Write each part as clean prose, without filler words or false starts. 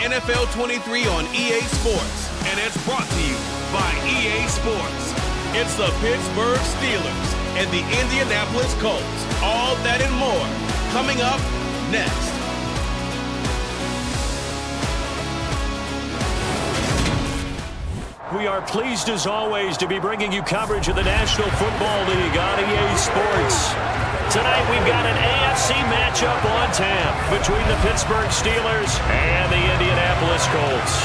NFL 23 on EA Sports, and it's brought to you by EA Sports. It's the Pittsburgh Steelers and the Indianapolis Colts. All that and more coming up next. We are pleased as always to be bringing you coverage of the National Football League on EA Sports. Tonight we've got an AFC matchup on tap between the Pittsburgh Steelers and the Indianapolis Colts.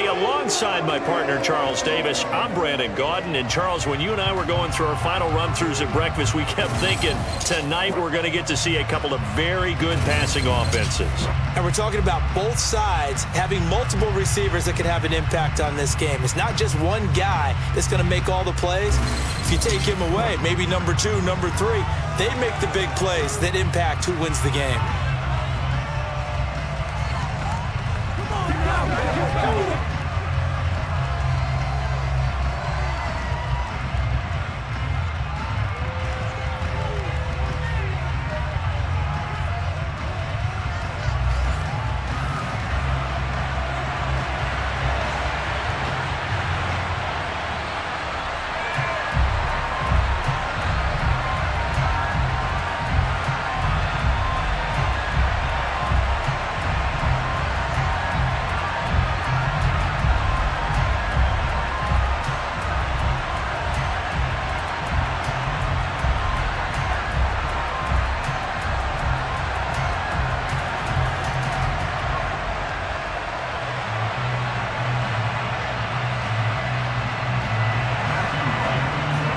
Alongside my partner, Charles Davis, I'm Brandon Gaudin. And Charles, when you and I were going through our final run-throughs at breakfast, we kept thinking tonight we're going to get to see a couple of very good passing offenses. And we're talking about both sides having multiple receivers that can have an impact on this game. It's not just one guy that's going to make all the plays. If you take him away, maybe number 2, number 3, they make the big plays that impact who wins the game.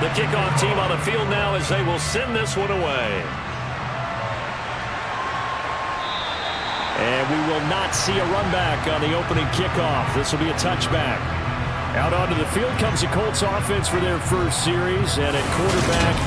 The kickoff team on the field now as they will send this one away. And we will not see a run back on the opening kickoff. This will be a touchback. Out onto the field comes the Colts offense for their first series. And at quarterback,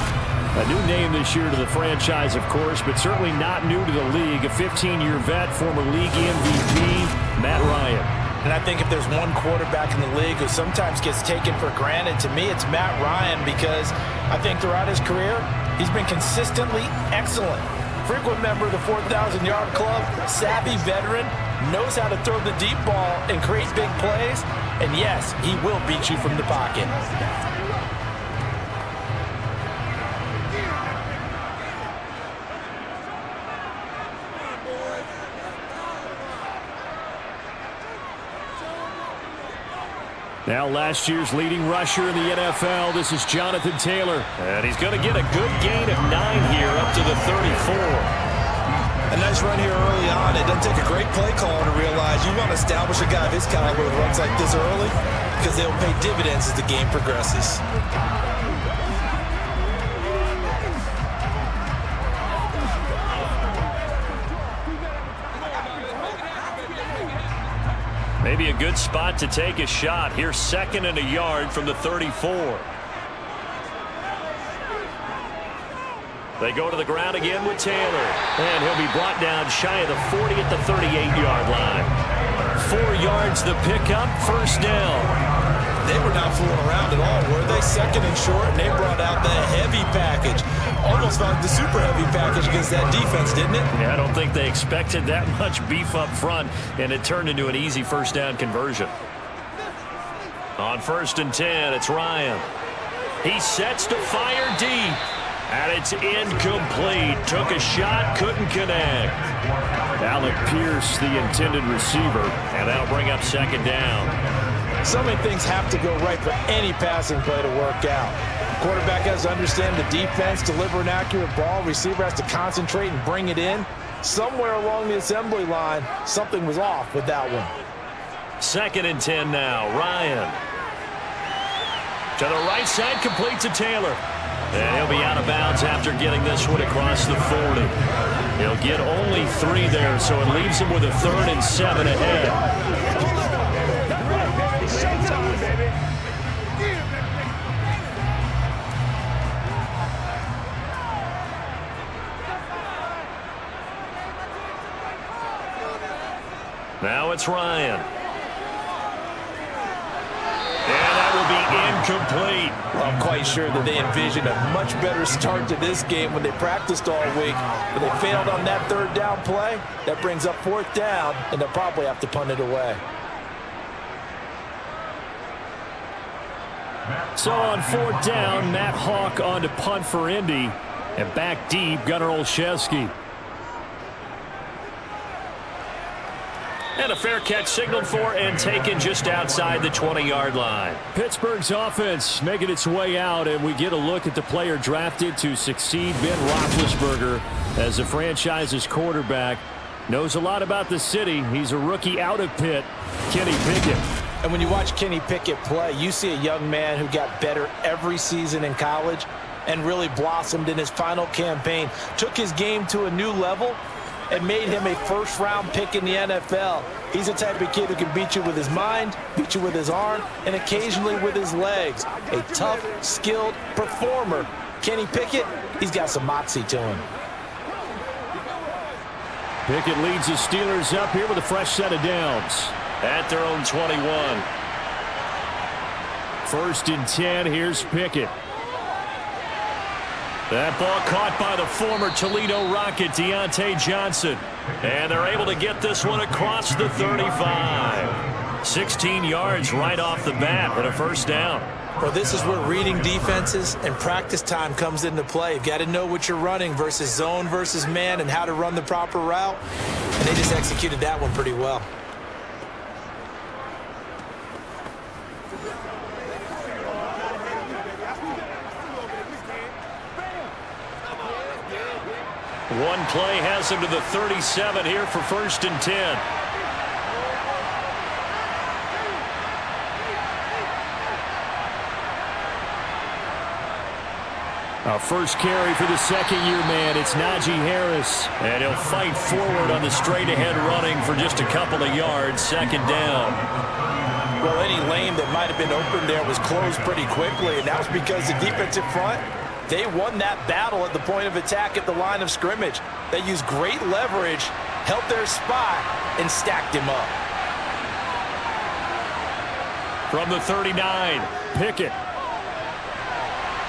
a new name this year to the franchise, of course, but certainly not new to the league. A 15-year vet, former league MVP, Matt Ryan. And I think if there's one quarterback in the league who sometimes gets taken for granted, to me it's Matt Ryan, because I think throughout his career, he's been consistently excellent. Frequent member of the 4,000-yard club, savvy veteran, knows how to throw the deep ball and create big plays. And yes, he will beat you from the pocket. Now last year's leading rusher in the NFL, this is Jonathan Taylor. And he's going to get a good gain of 9 here up to the 34. A nice run here early on. It doesn't take a great play call to realize you want to establish a guy of his caliber with runs like this early, because they'll pay dividends as the game progresses. Maybe a good spot to take a shot. Here's 2nd and a yard from the 34. They go to the ground again with Taylor. And he'll be brought down shy of the 40 at the 38-yard line. 4 yards the pickup, first down. They were not fooling around at all, were they? 2nd and short, and they brought out the heavy package. Almost like the super heavy package against that defense, didn't it? Yeah, I don't think they expected that much beef up front, and it turned into an easy first down conversion. On 1st and 10, it's Ryan. He sets to fire deep, and it's incomplete. Took a shot, couldn't connect. Alec Pierce, the intended receiver, and that'll bring up 2nd down. So many things have to go right for any passing play to work out. Quarterback has to understand the defense, deliver an accurate ball. Receiver has to concentrate and bring it in. Somewhere along the assembly line, something was off with that one. 2nd and 10 now. Ryan. To the right side, complete to Taylor. And he'll be out of bounds after getting this one across the 40. He'll get only 3 there, so it leaves him with a 3rd and 7 ahead. Now it's Ryan. And that will be complete. I'm quite sure that they envisioned a much better start to this game when they practiced all week. But they failed on that third down play. That brings up fourth down, and they'll probably have to punt it away. So on fourth down, Matt Hawk on to punt for Indy. And back deep, Gunnar Olszewski. And a fair catch signaled for and taken just outside the 20-yard line. Pittsburgh's offense making its way out, and we get a look at the player drafted to succeed Ben Roethlisberger as the franchise's quarterback. Knows a lot about the city. He's a rookie out of Pitt, Kenny Pickett. And when you watch Kenny Pickett play, you see a young man who got better every season in college and really blossomed in his final campaign. Took his game to a new level and made him a first-round pick in the NFL. He's the type of kid who can beat you with his mind, beat you with his arm, and occasionally with his legs. A tough, skilled performer. Kenny Pickett, he's got some moxie to him. Pickett leads the Steelers up here with a fresh set of downs. At their own 21. First and 10, here's Pickett. That ball caught by the former Toledo Rocket, Deontay Johnson. And they're able to get this one across the 35. 16 yards right off the bat and a first down. Well, this is where reading defenses and practice time comes into play. You've got to know what you're running versus zone versus man and how to run the proper route. And they just executed that one pretty well. One play has him to the 37 here for first and 10. Our first carry for the second-year man. It's Najee Harris. And he'll fight forward on the straight-ahead running for just a couple of yards. Second down. Well, any lane that might have been open there was closed pretty quickly, and that was because the defensive front, they won that battle at the point of attack at the line of scrimmage. They used great leverage, held their spot, and stacked him up. From the 39, Pickett.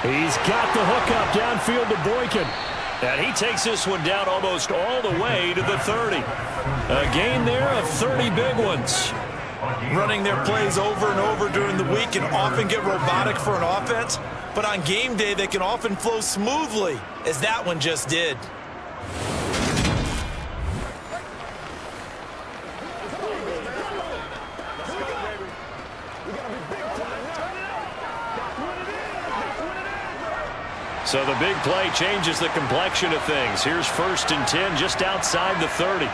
He's got the hookup downfield to Boykin. And he takes this one down almost all the way to the 30. A gain there of 30 big ones. Running their plays over and over during the week can often get robotic for an offense, but on game day they can often flow smoothly, as that one just did. So the big play changes the complexion of things. Here's first and 10 just outside the 30.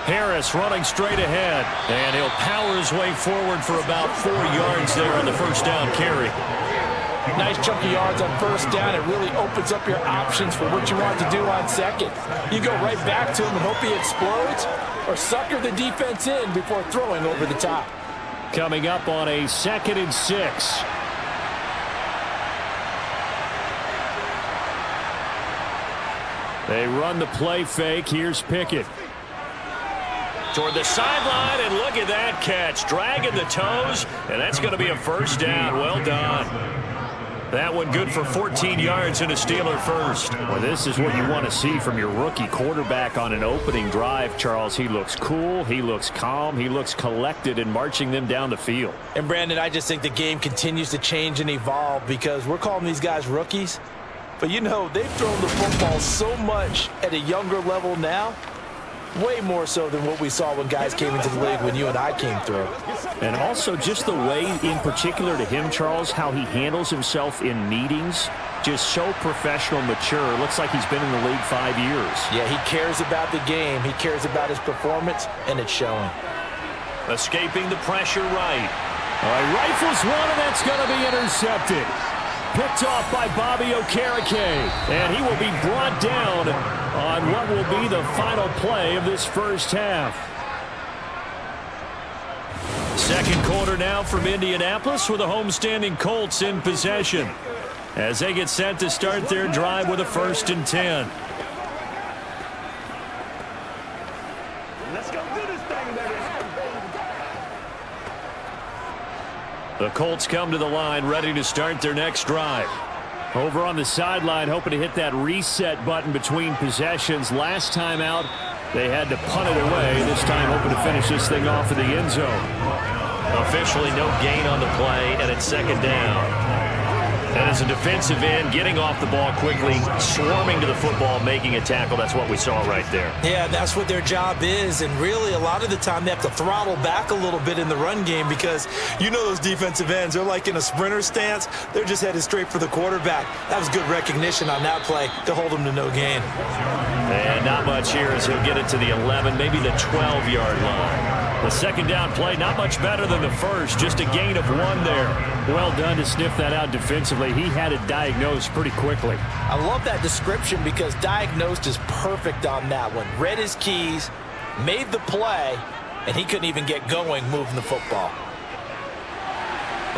Harris running straight ahead, and he'll power his way forward for about 4 yards there on the first down carry. Nice chunk of yards on first down. It really opens up your options for what you want to do on second. You go right back to him and hope he explodes, or sucker the defense in before throwing over the top. Coming up on a 2nd and 6. They run the play fake. Here's Pickett. Toward the sideline, and look at that catch. Dragging the toes, and that's going to be a first down. Well done. That one good for 14 yards and a Steeler first. Well, this is what you want to see from your rookie quarterback on an opening drive, Charles. He looks cool. He looks calm. He looks collected in marching them down the field. And, Brandon, I just think the game continues to change and evolve because we're calling these guys rookies. But, you know, they've thrown the football so much at a younger level now, way more so than what we saw when guys came into the league when you and I came through. And also just the way, in particular to him, Charles, how he handles himself in meetings, just so professional, mature. Looks like he's been in the league 5 years. Yeah, he cares about the game. He cares about his performance, and it's showing. Escaping the pressure right. All right, rifles one, and that's going to be intercepted. Picked off by Bobby Okereke, and he will be brought down on what will be the final play of this first half. Second quarter now from Indianapolis with the homestanding Colts in possession as they get set to start their drive with a 1st and 10. Let's go do this thing, baby. The Colts come to the line, ready to start their next drive. Over on the sideline, hoping to hit that reset button between possessions. Last time out, they had to punt it away. This time, hoping to finish this thing off in the end zone. Officially no gain on the play, and it's second down. And as a defensive end, getting off the ball quickly, swarming to the football, making a tackle. That's what we saw right there. Yeah, that's what their job is. And really, a lot of the time, they have to throttle back a little bit in the run game because you know those defensive ends, they're like in a sprinter stance. They're just headed straight for the quarterback. That was good recognition on that play to hold them to no gain. And not much here as he'll get it to the 11, maybe the 12-yard line. The second down play, not much better than the first, just a gain of 1 there. Well done to sniff that out defensively. He had it diagnosed pretty quickly. I love that description because diagnosed is perfect on that one. Read his keys, made the play, and he couldn't even get going moving the football.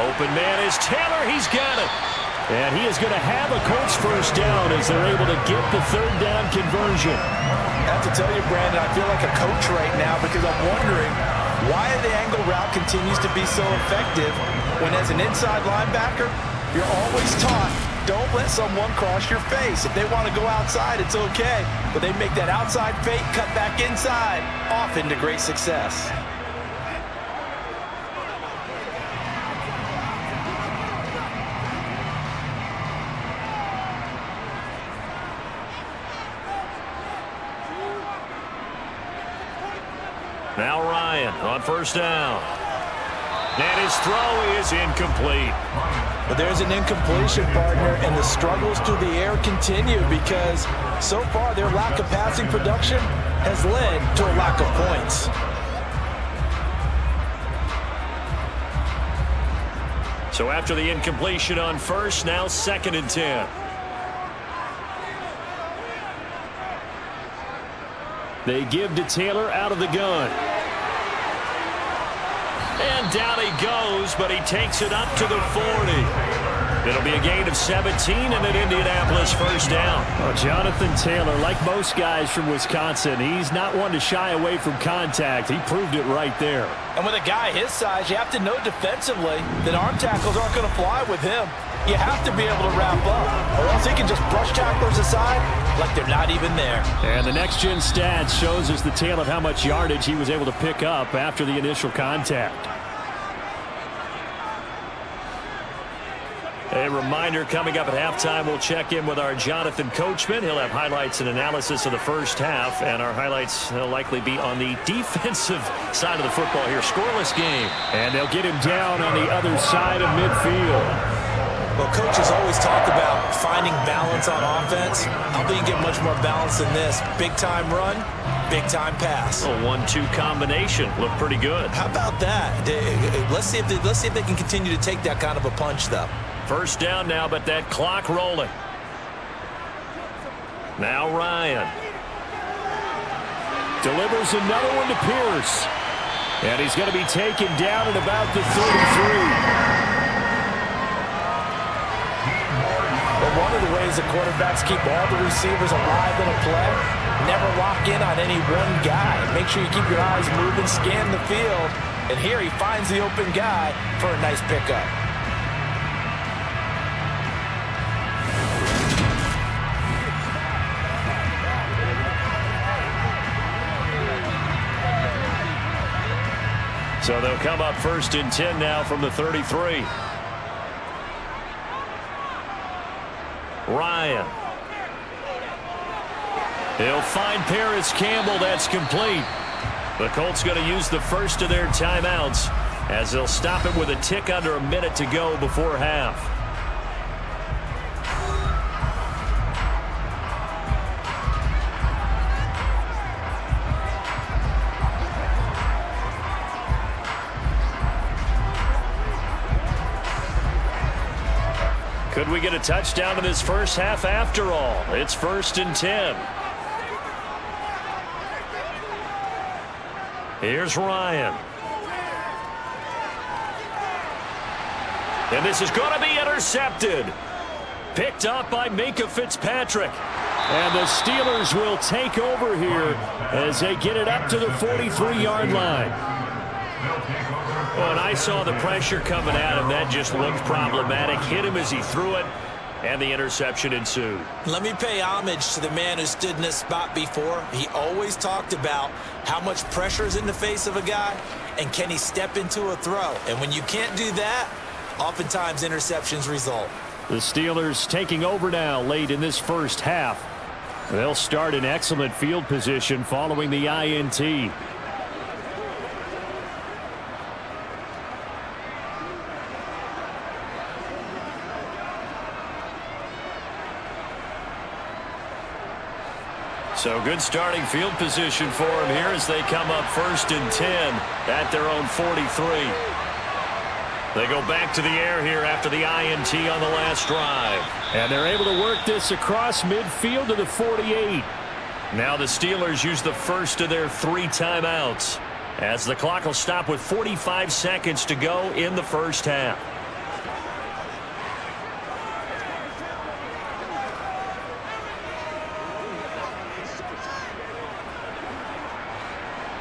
Open man is Taylor. He's got it. And he is going to have a Colts first down as they're able to get the third down conversion. I have to tell you, Brandon, I feel like a coach right now because I'm wondering why the angle route continues to be so effective when as an inside linebacker, you're always taught, don't let someone cross your face. If they want to go outside, it's okay. But they make that outside fake, cut back inside, off into great success. Now Ryan on first down. And his throw is incomplete. But there's an incompletion, partner, and the struggles through the air continue because so far their lack of passing production has led to a lack of points. So after the incompletion on first, now 2nd and 10. They give to Taylor out of the gun. And down he goes, but he takes it up to the 40. It'll be a gain of 17 and an Indianapolis first down. Oh, Jonathan Taylor, like most guys from Wisconsin, he's not one to shy away from contact. He proved it right there. And with a guy his size, you have to know defensively that arm tackles aren't going to fly with him. You have to be able to wrap up, or else he can just brush tacklers aside like they're not even there. And the next-gen stats shows us the tale of how much yardage he was able to pick up after the initial contact. A reminder coming up at halftime, we'll check in with our Jonathan Coachman. He'll have highlights and analysis of the first half, and our highlights will likely be on the defensive side of the football here. Scoreless game. And they'll get him down on the other side of midfield. Well, coaches always talk about finding balance on offense. How do you get much more balance than this? Big-time run, big-time pass. A 1-2 combination. Looked pretty good. How about that? Let's see if they can continue to take that kind of a punch, though. First down now, but that clock rolling. Now Ryan. Delivers another one to Pierce. And he's going to be taken down at about the 33. One of the ways the quarterbacks keep all the receivers alive in a play, never lock in on any one guy. Make sure you keep your eyes moving, scan the field, and here he finds the open guy for a nice pickup. So they'll come up 1st and 10 now from the 33. Ryan. He'll find Paris Campbell. That's complete. The Colts going to use the first of their timeouts as they'll stop it with a tick under a minute to go before half. Could we get a touchdown in this first half after all? It's 1st and 10. Here's Ryan. And this is going to be intercepted. Picked up by Minkah Fitzpatrick. And the Steelers will take over here as they get it up to the 43-yard line. Well, and I saw the pressure coming at him. That just looked problematic. Hit him as he threw it, and the interception ensued. Let me pay homage to the man who stood in this spot before. He always talked about how much pressure is in the face of a guy, and can he step into a throw. And when you can't do that, oftentimes interceptions result. The Steelers taking over now late in this first half. They'll start in excellent field position following the INT. So good starting field position for him here as they come up 1st and 10 at their own 43. They go back to the air here after the INT on the last drive. And they're able to work this across midfield to the 48. Now the Steelers use the first of their 3 timeouts as the clock will stop with 45 seconds to go in the first half.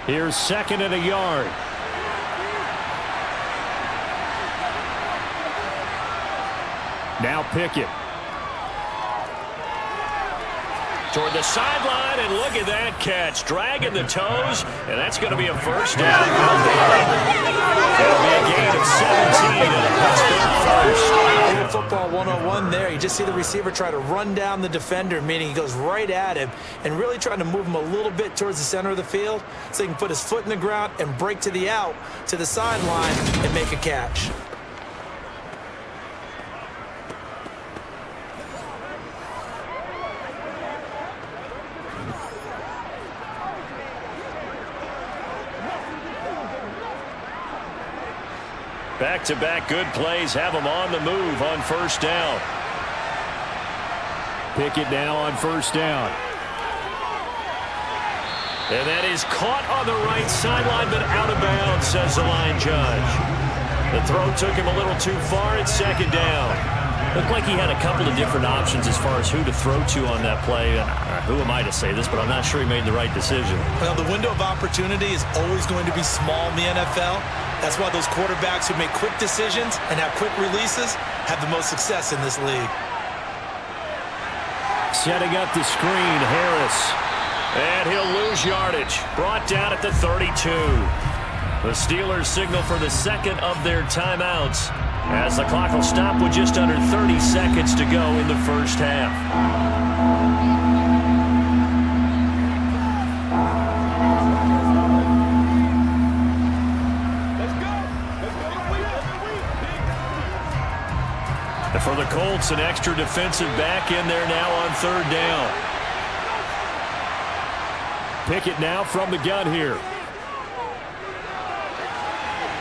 Here's 2nd and a yard. Now Pickett. Toward the sideline, and look at that catch. Dragging the toes, and that's going to be a first down. It'll be a gain of 17 and a Pittsburgh first. Football 101 there. You just see the receiver try to run down the defender, meaning he goes right at him and really trying to move him a little bit towards the center of the field so he can put his foot in the ground and break to the out, to the sideline, and make a catch. Back-to-back good plays have them on the move on first down. Pickett now on first down. And that is caught on the right sideline, but out of bounds, says the line judge. The throw took him a little too far. It's 2nd down. Looked like he had a couple of different options as far as who to throw to on that play. Who am I to say this, but I'm not sure he made the right decision. Well, the window of opportunity is always going to be small in the NFL. That's why those quarterbacks who make quick decisions and have quick releases have the most success in this league. Setting up the screen, Harris. And he'll lose yardage. Brought down at the 32. The Steelers signal for the 2nd of their timeouts as the clock will stop with just under 30 seconds to go in the first half. And for the Colts, an extra defensive back in there now on 3rd down. Pickett now from the gun here.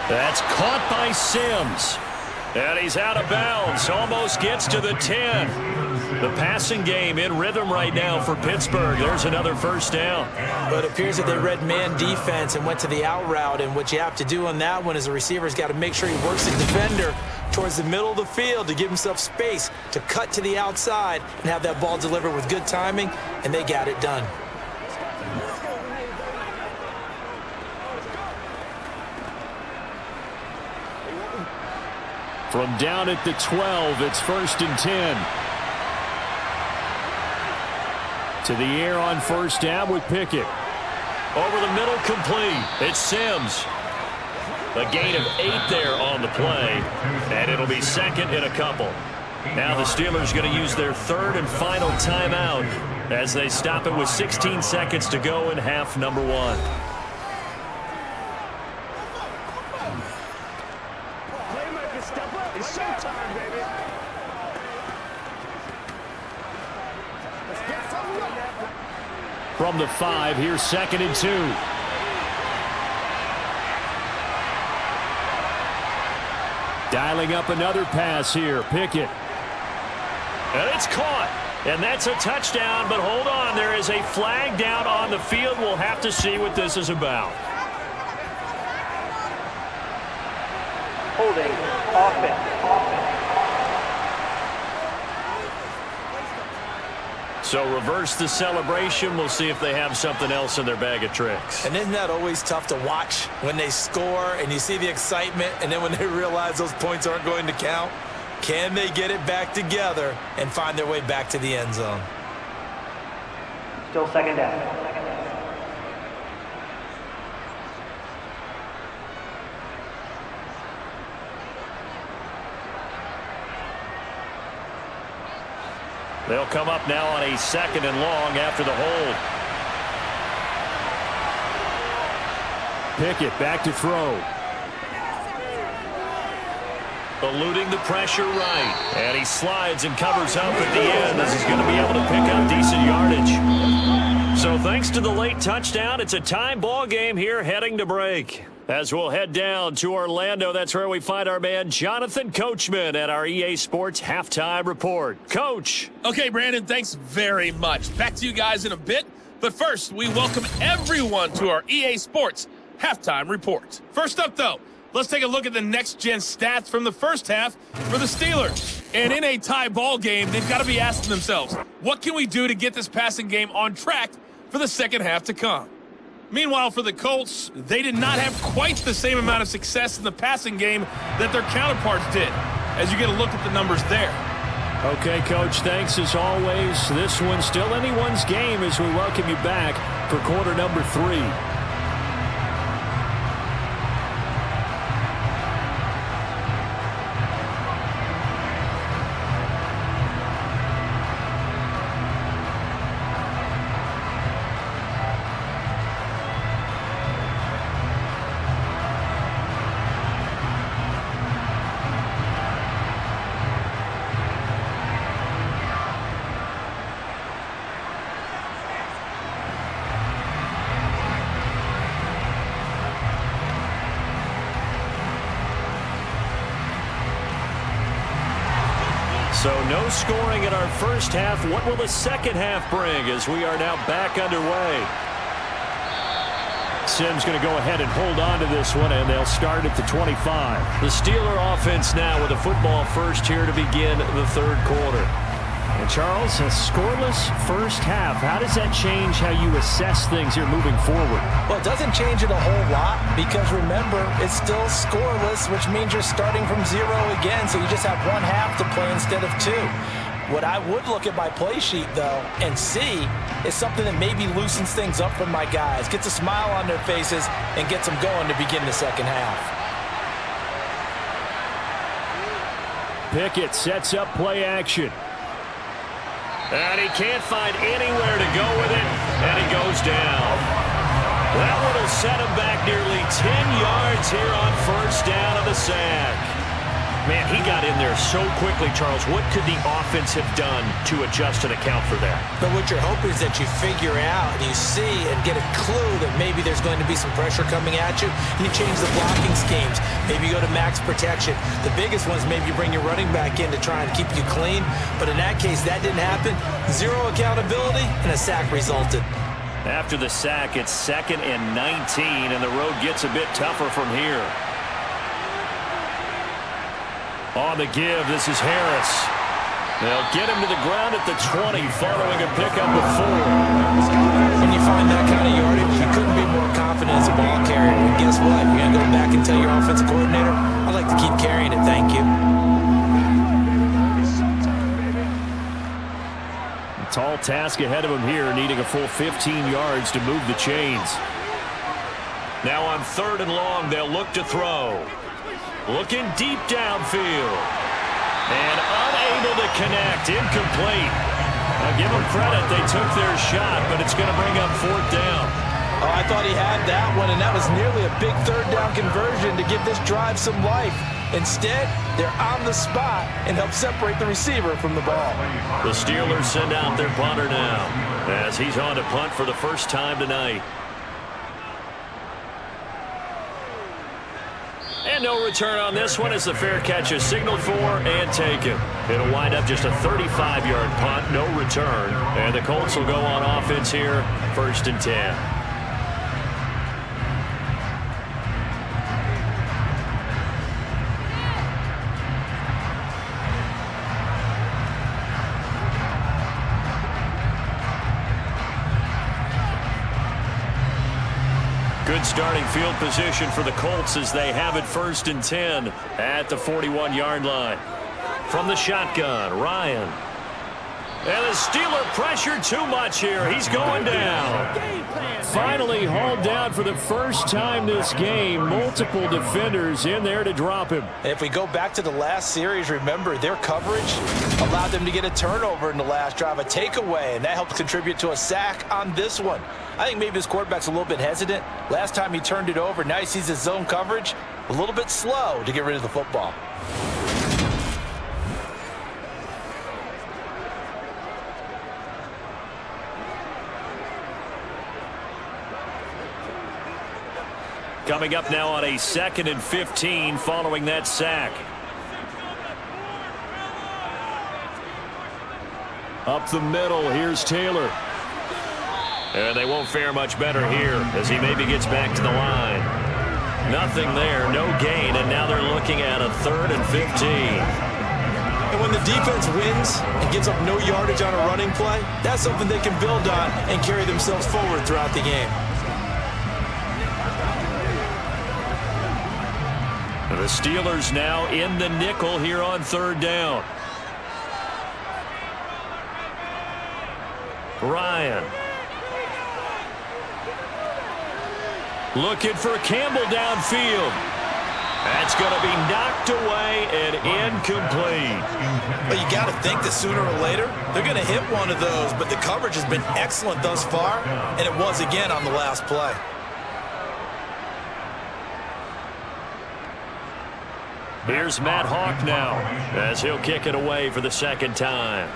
That's caught by Sims. And he's out of bounds. Almost gets to the 10. The passing game in rhythm right now for Pittsburgh. There's another first down. But it appears that they read man defense and went to the out route. And what you have to do on that one is the receiver's got to make sure he works the defender towards the middle of the field to give himself space to cut to the outside and have that ball delivered with good timing. And they got it done. From down at the 12, it's 1st and 10. To the air on first down with Pickett. Over the middle, complete. It's Sims. A gain of 8 there on the play, and it'll be 2nd and a couple. Now the Steelers going to use their 3rd and final timeout as they stop it with 16 seconds to go in half number 1. From the 5, here's 2nd and 2. Dialing up another pass here, Pickett. And it's caught. And that's a touchdown, but hold on. There is a flag down on the field. We'll have to see what this is about. Holding offense. So reverse the celebration. We'll see if they have something else in their bag of tricks. And isn't that always tough to watch when they score and you see the excitement, and then when they realize those points aren't going to count? Can they get it back together and find their way back to the end zone? Still second down. They'll come up now on a 2nd and long after the hold. Pickett back to throw. Eluding the pressure right. And he slides and covers up at the end as he's going to be able to pick up decent yardage. So thanks to the late touchdown, it's a tie ball game here heading to break. As we'll head down to Orlando, that's where we find our man Jonathan Coachman at our EA Sports Halftime Report. Coach. Okay, Brandon, thanks very much. Back to you guys in a bit. But first, we welcome everyone to our EA Sports Halftime Report. First up, though, let's take a look at the next-gen stats from the first half for the Steelers. And in a tie ball game, they've got to be asking themselves, what can we do to get this passing game on track for the second half to come? Meanwhile, for the Colts, they did not have quite the same amount of success in the passing game that their counterparts did, as you get a look at the numbers there. Okay, Coach, thanks as always. This one's still anyone's game as we welcome you back for quarter number 3. So no scoring in our first half. What will the second half bring as we are now back underway? Sim's going to go ahead and hold on to this one, and they'll start at the 25. The Steeler offense now with a football first here to begin the third quarter. And Charles, a scoreless first half. How does that change how you assess things here moving forward? Well, it doesn't change it a whole lot because, remember, it's still scoreless, which means you're starting from 0 again, so you just have one half to play instead of 2. What I would look at my play sheet, though, and see is something that maybe loosens things up for my guys, gets a smile on their faces, and gets them going to begin the second half. Pickett sets up play action. And he can't find anywhere to go with it, and he goes down. That one will set him back nearly 10 yards here on first down of the sack. Man, he got in there so quickly, Charles. What could the offense have done to adjust and account for that? But what you're hoping is that you figure out and you see and get a clue that maybe there's going to be some pressure coming at you, and you change the blocking schemes. Maybe you go to max protection. The biggest one is maybe you bring your running back in to try and keep you clean. But in that case, that didn't happen. 0 accountability, and a sack resulted. After the sack, it's 2nd and 19, and the road gets a bit tougher from here. On the give, this is Harris. They'll get him to the ground at the 20, following a pickup of 4. When you find that kind of yardage, you couldn't be more confident as a ball carrier. And guess what? You're going to go back and tell your offensive coordinator, I'd like to keep carrying it, thank you. A tall task ahead of him here, needing a full 15 yards to move the chains. Now on 3rd and long, they'll look to throw. Looking deep downfield. And unable to connect. Incomplete. I'll give them credit. They took their shot, but it's going to bring up 4th down. Oh, I thought he had that one, and that was nearly a big 3rd down conversion to give this drive some life. Instead, they're on the spot and help separate the receiver from the ball. The Steelers send out their punter now as he's on to punt for the first time tonight. And no return on this one as the fair catch is signaled for and taken. It'll wind up just a 35-yard punt, no return. And the Colts will go on offense here, 1st and 10. Good starting field position for the Colts as they have it 1st and 10 at the 41-yard line. From the shotgun, Ryan. And the Steeler pressure too much here. He's going down. Finally hauled down for the first time this game. Multiple defenders in there to drop him. If we go back to the last series, remember their coverage allowed them to get a turnover in the last drive, a takeaway, and that helped contribute to a sack on this one. I think maybe his quarterback's a little bit hesitant. Last time he turned it over, now he sees his zone coverage a little bit slow to get rid of the football. Coming up now on a 2nd and 15 following that sack. Up the middle, here's Taylor. And they won't fare much better here as he maybe gets back to the line. Nothing there, no gain, and now they're looking at a 3rd and 15. And when the defense wins and gives up no yardage on a running play, that's something they can build on and carry themselves forward throughout the game. The Steelers now in the nickel here on 3rd down. Ryan. Looking for Campbell downfield. That's going to be knocked away and incomplete. Well, you got to think that sooner or later they're going to hit one of those, but the coverage has been excellent thus far, and it was again on the last play. Here's Matt Hawk now as he'll kick it away for the 2nd time.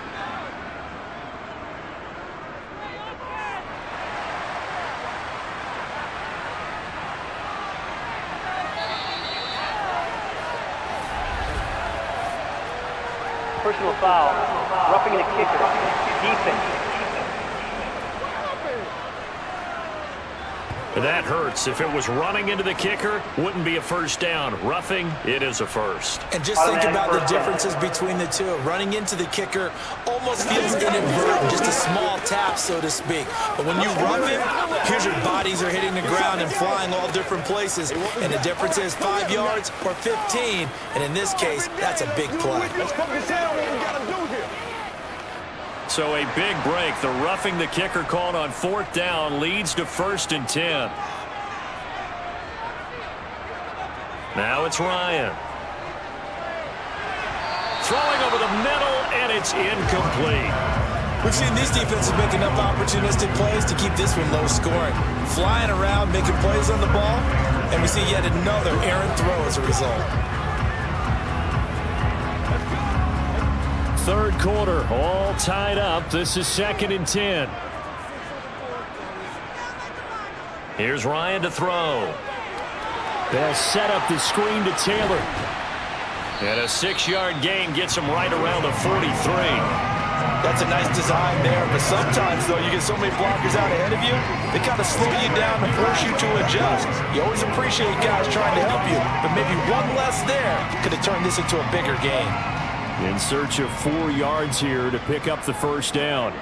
Personal foul. Roughing the kicker. Defense. That hurts. If it was running into the kicker, wouldn't be a 1st down. Roughing, it is a 1st. And just think about the differences between the two. Running into the kicker almost feels inadvertent, just a small tap, so to speak. But when you rough him, here's your bodies are hitting the ground and flying all different places. And the difference is 5 yards or 15. And in this case, that's a big play. Let's focus in on what we got to do here. So a big break. The roughing the kicker called on 4th down leads to 1st and 10. Now it's Ryan. Throwing over the middle, and it's incomplete. We've seen these defenses make enough opportunistic plays to keep this one low scoring. Flying around, making plays on the ball, and we see yet another errant throw as a result. 3rd quarter, all tied up. This is 2nd and 10. Here's Ryan to throw. They'll set up the screen to Taylor. And a 6-yard gain gets him right around the 43. That's a nice design there, but sometimes, though, you get so many blockers out ahead of you, they kind of slow you down and force you to adjust. You always appreciate guys trying to help you, but maybe one less there could have turned this into a bigger game. In search of 4 yards here to pick up the 1st down.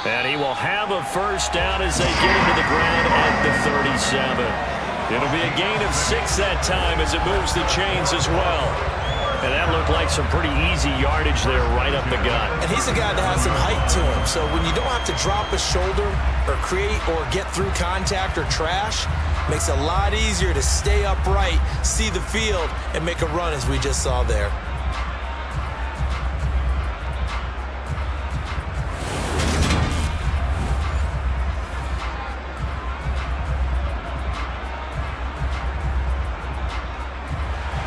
And he will have a 1st down as they get him to the ground at the 37. It'll be a gain of 6 that time as it moves the chains as well. And that looked like some pretty easy yardage there right up the gut. And he's a guy that has some height to him, so when you don't have to drop a shoulder or create or get through contact or trash, makes it a lot easier to stay upright, see the field, and make a run as we just saw there.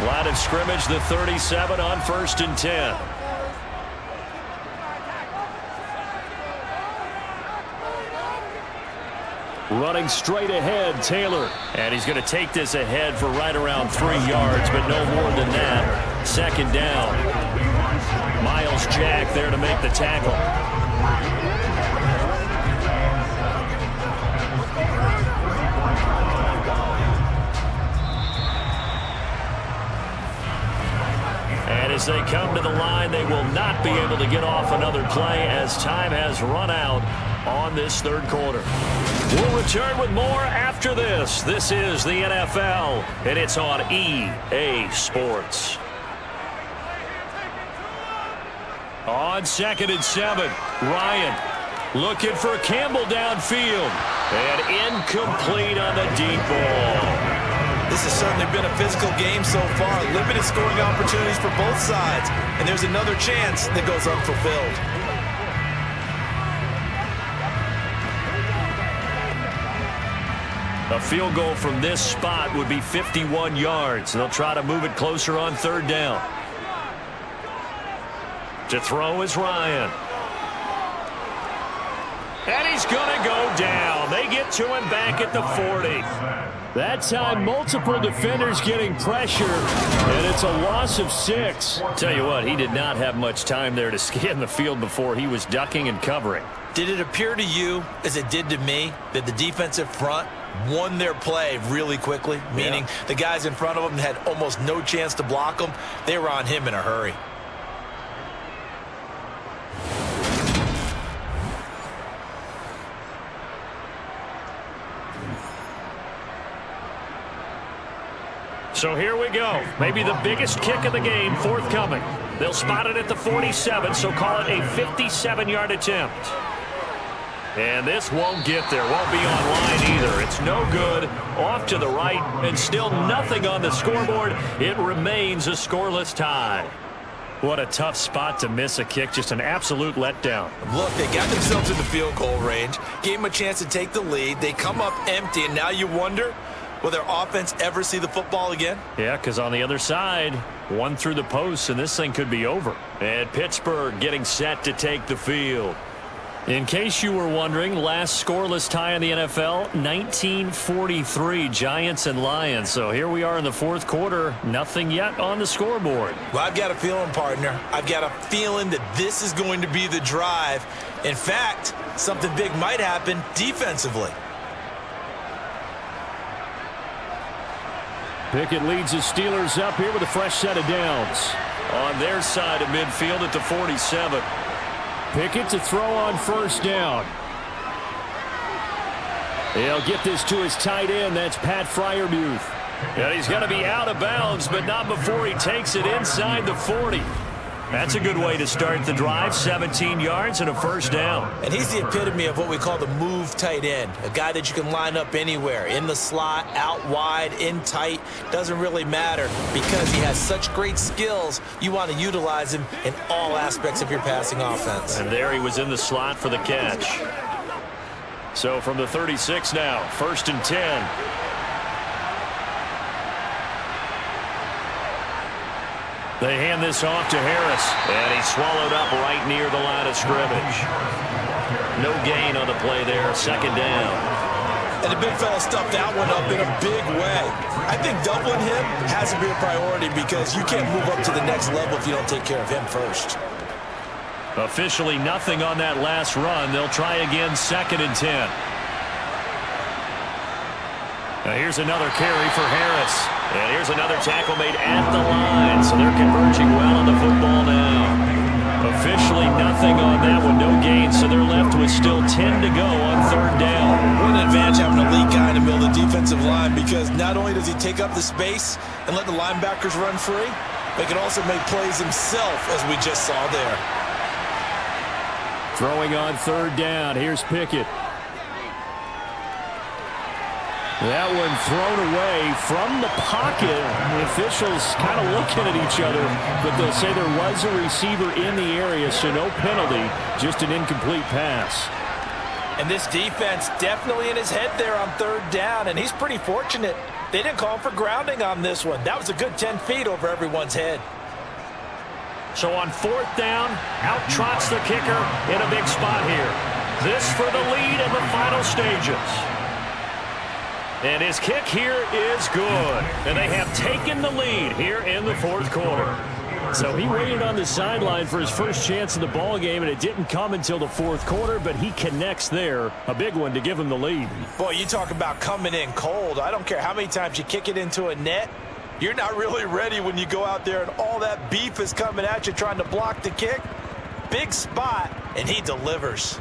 Line of scrimmage, the 37 on 1st and 10. Running straight ahead, Taylor. And he's going to take this ahead for right around 3 yards, but no more than that. 2nd down. Miles Jack there to make the tackle. And As they come to the line, they will not be able to get off another play as time has run out on this third quarter. We'll return with more after this. This is the NFL, and it's on EA Sports. On 2nd and 7, Ryan looking for Campbell downfield. And incomplete on the deep ball. This has certainly been a physical game so far. Limited scoring opportunities for both sides. And there's another chance that goes unfulfilled. A field goal from this spot would be 51 yards. They'll try to move it closer on 3rd down. To throw is Ryan. And he's going to go down. They get to him back at the 40. That time, multiple defenders getting pressure, and it's a loss of 6. Tell you what, he did not have much time there to scan the field before he was ducking and covering. Did it appear to you, as it did to me, that the defensive front won their play really quickly? Meaning the guys in front of them had almost no chance to block them. They were on him in a hurry. So here we go. Maybe the biggest kick of the game forthcoming. They'll spot it at the 47, so call it a 57-yard attempt. And this won't get there. Won't be on line either. It's no good. Off to the right, and still nothing on the scoreboard. It remains a scoreless tie. What a tough spot to miss a kick. Just an absolute letdown. Look, they got themselves in the field goal range. Gave them a chance to take the lead. They come up empty, and now you wonder, will their offense ever see the football again? Yeah, because on the other side, one through the post, and this thing could be over. And Pittsburgh getting set to take the field. In case you were wondering, last scoreless tie in the NFL, 1943, Giants and Lions. So here we are in the 4th quarter, nothing yet on the scoreboard. Well, I've got a feeling, partner. I've got a feeling that this is going to be the drive. In fact, something big might happen defensively. Pickett leads the Steelers up here with a fresh set of downs. On their side of midfield at the 47. Pickett to throw on 1st down. He'll get this to his tight end. That's Pat Freiermuth. And he's going to be out of bounds, but not before he takes it inside the 40. That's a good way to start the drive. 17 yards and a 1st down. And he's the epitome of what we call the move tight end. A guy that you can line up anywhere. In the slot, out wide, in tight. Doesn't really matter because he has such great skills. You want to utilize him in all aspects of your passing offense. And there he was in the slot for the catch. So from the 36 now, 1st and 10. They hand this off to Harris, and he's swallowed up right near the line of scrimmage. No gain on the play there, 2nd down. And the big fella stuffed that one up in a big way. I think doubling him has to be a priority because you can't move up to the next level if you don't take care of him first. Officially nothing on that last run. They'll try again, 2nd and 10. Now here's another carry for Harris. And here's another tackle made at the line. So they're converging well on the football now. Officially nothing on that one. No gain. So they're left with still 10 to go on 3rd down. What an advantage having a elite guy in the middle of the defensive line because not only does he take up the space and let the linebackers run free, but he can also make plays himself as we just saw there. Throwing on 3rd down. Here's Pickett. That one thrown away from the pocket. The officials kind of looking at each other, but they'll say there was a receiver in the area, so no penalty, just an incomplete pass. And this defense definitely in his head there on 3rd down, and he's pretty fortunate. They didn't call him for grounding on this one. That was a good 10 feet over everyone's head. So on 4th down, out trots the kicker in a big spot here. This for the lead in the final stages. And his kick here is good. And they have taken the lead here in the 4th quarter. So he waited on the sideline for his first chance in the ball game, and it didn't come until the 4th quarter, but he connects there. A big one to give him the lead. Boy, you talk about coming in cold. I don't care how many times you kick it into a net. You're not really ready when you go out there and all that beef is coming at you trying to block the kick. Big spot, and he delivers.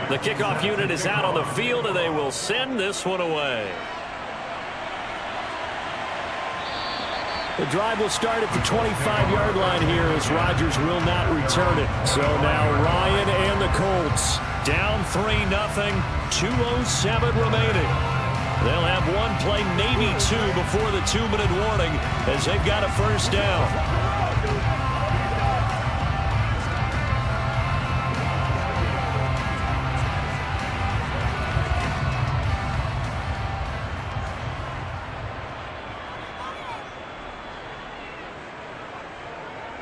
The kickoff unit is out on the field, and they will send this one away. The drive will start at the 25-yard line here as Rodgers will not return it. So now Ryan and the Colts Down 3-0, 2:07 remaining. They'll have one play, maybe two, before the 2-minute warning as they've got a first down.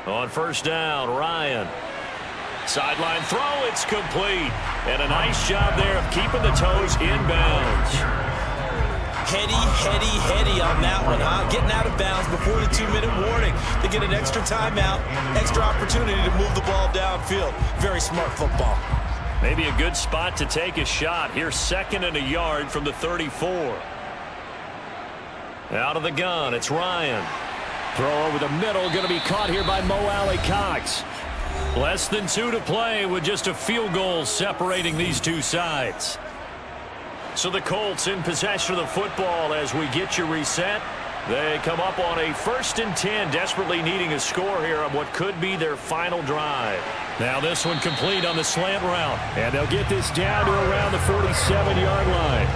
On first down, Ryan. Sideline throw, it's complete. And a nice job there of keeping the toes inbounds. Heady on that one, huh? Getting out of bounds before the 2-minute warning. They get an extra timeout, extra opportunity to move the ball downfield. Very smart football. Maybe a good spot to take a shot. Here's 2nd and a yard from the 34. Out of the gun, it's Ryan. Throw over the middle, going to be caught here by Mo Alley-Cox. Less than 2 to play with just a field goal separating these two sides. So the Colts in possession of the football as we get you reset. They come up on a 1st and 10, desperately needing a score here on what could be their final drive. Now this one complete on the slant route. And they'll get this down to around the 47-yard line.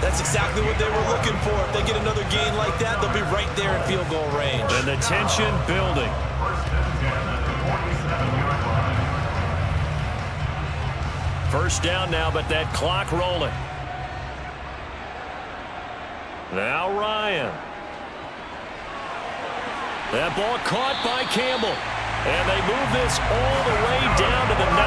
That's exactly what they were looking for. If they get another gain like that, they'll be right there in field goal range. And the tension building. First down now, but that clock rolling. Now Ryan. That ball caught by Campbell. And they move this all the way down to the 9.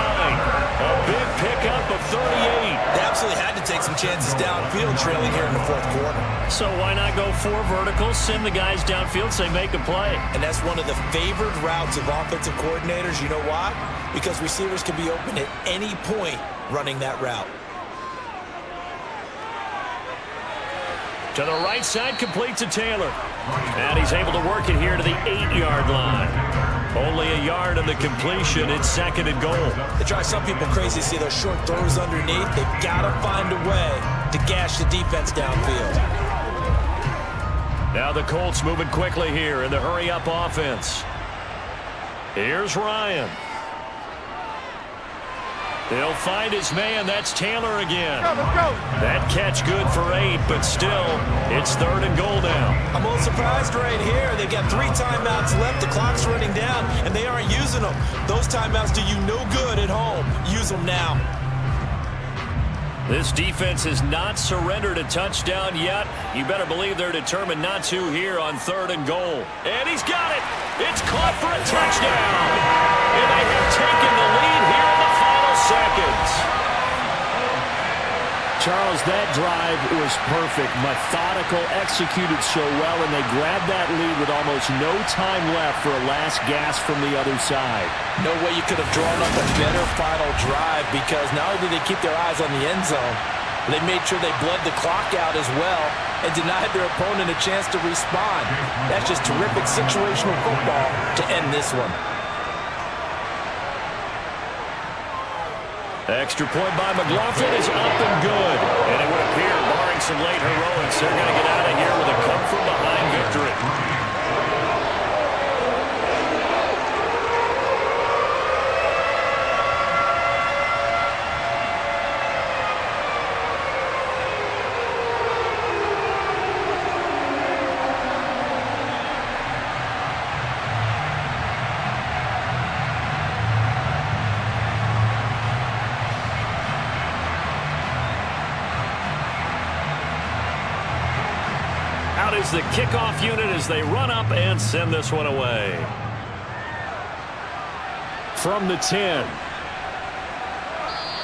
A big pickup of 38. They absolutely had to take some chances downfield trailing here in the 4th quarter. So why not go 4 verticals, send the guys downfield, say make a play. And that's one of the favored routes of offensive coordinators. You know why? Because receivers can be open at any point running that route. To the right side, complete to Taylor. And he's able to work it here to the 8-yard line. Only a yard of the completion. It's 2nd and goal. They drive some people crazy to see those short throws underneath. They've got to find a way to gash the defense downfield. Now the Colts moving quickly here in the hurry-up offense. Here's Ryan. He'll find his man. That's Taylor again. Let's go. That catch good for 8, but still, it's 3rd and goal now. I'm a little surprised right here. They've got 3 timeouts left. The clock's running down, and they aren't using them. Those timeouts do you no good at home. Use them now. This defense has not surrendered a touchdown yet. You better believe they're determined not to here on 3rd and goal. And he's got it. It's caught for a touchdown. And they have taken the lead here in the final seconds. Charles, that drive was perfect, methodical, executed so well, and they grabbed that lead with almost no time left for a last gasp from the other side. No way you could have drawn up a better final drive, because not only did they keep their eyes on the end zone, they made sure they bled the clock out as well and denied their opponent a chance to respond. That's just terrific situational football to end this one. Extra point by McLaughlin is up and good. And it would appear, barring some late heroics, they're going to get out of here with a come-from-behind victory. Out is the kickoff unit as they run up and send this one away. From the 10.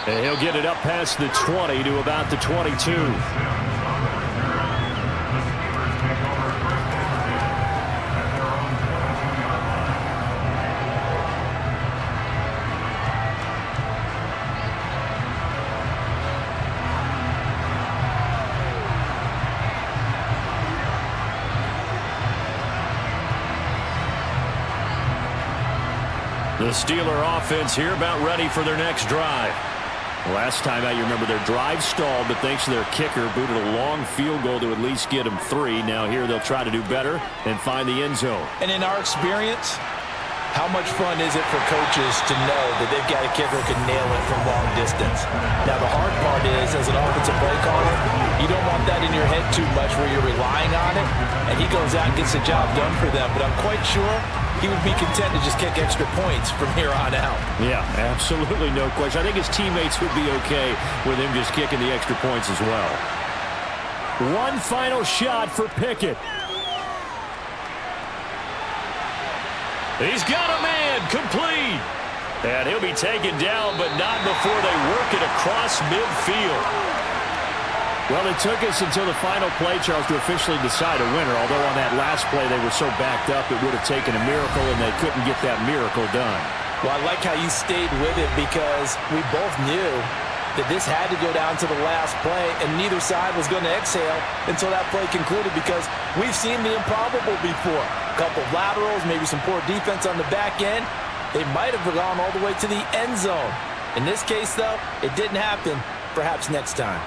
And he'll get it up past the 20 to about the 22. The Steeler offense here about ready for their next drive. Last time out, you remember their drive stalled, but thanks to their kicker, booted a long field goal to at least get them 3. Now here they'll try to do better and find the end zone. And in our experience, how much fun is it for coaches to know that they've got a kicker who can nail it from long distance? Now, the hard part is, as an offensive play caller, you don't want that in your head too much where you're relying on it, and he goes out and gets the job done for them. But I'm quite sure he would be content to just kick extra points from here on out. Yeah, absolutely no question. I think his teammates would be okay with him just kicking the extra points as well. One final shot for Pickett. He's got a man, complete. And he'll be taken down, but not before they work it across midfield. Well, it took us until the final play, Charles, to officially decide a winner. Although on that last play they were so backed up, it would have taken a miracle, and they couldn't get that miracle done. Well, I like how you stayed with it because we both knew that this had to go down to the last play, and neither side was going to exhale until that play concluded because we've seen the improbable before. A couple of laterals, maybe some poor defense on the back end. They might have gone all the way to the end zone. In this case, though, it didn't happen. Perhaps next time.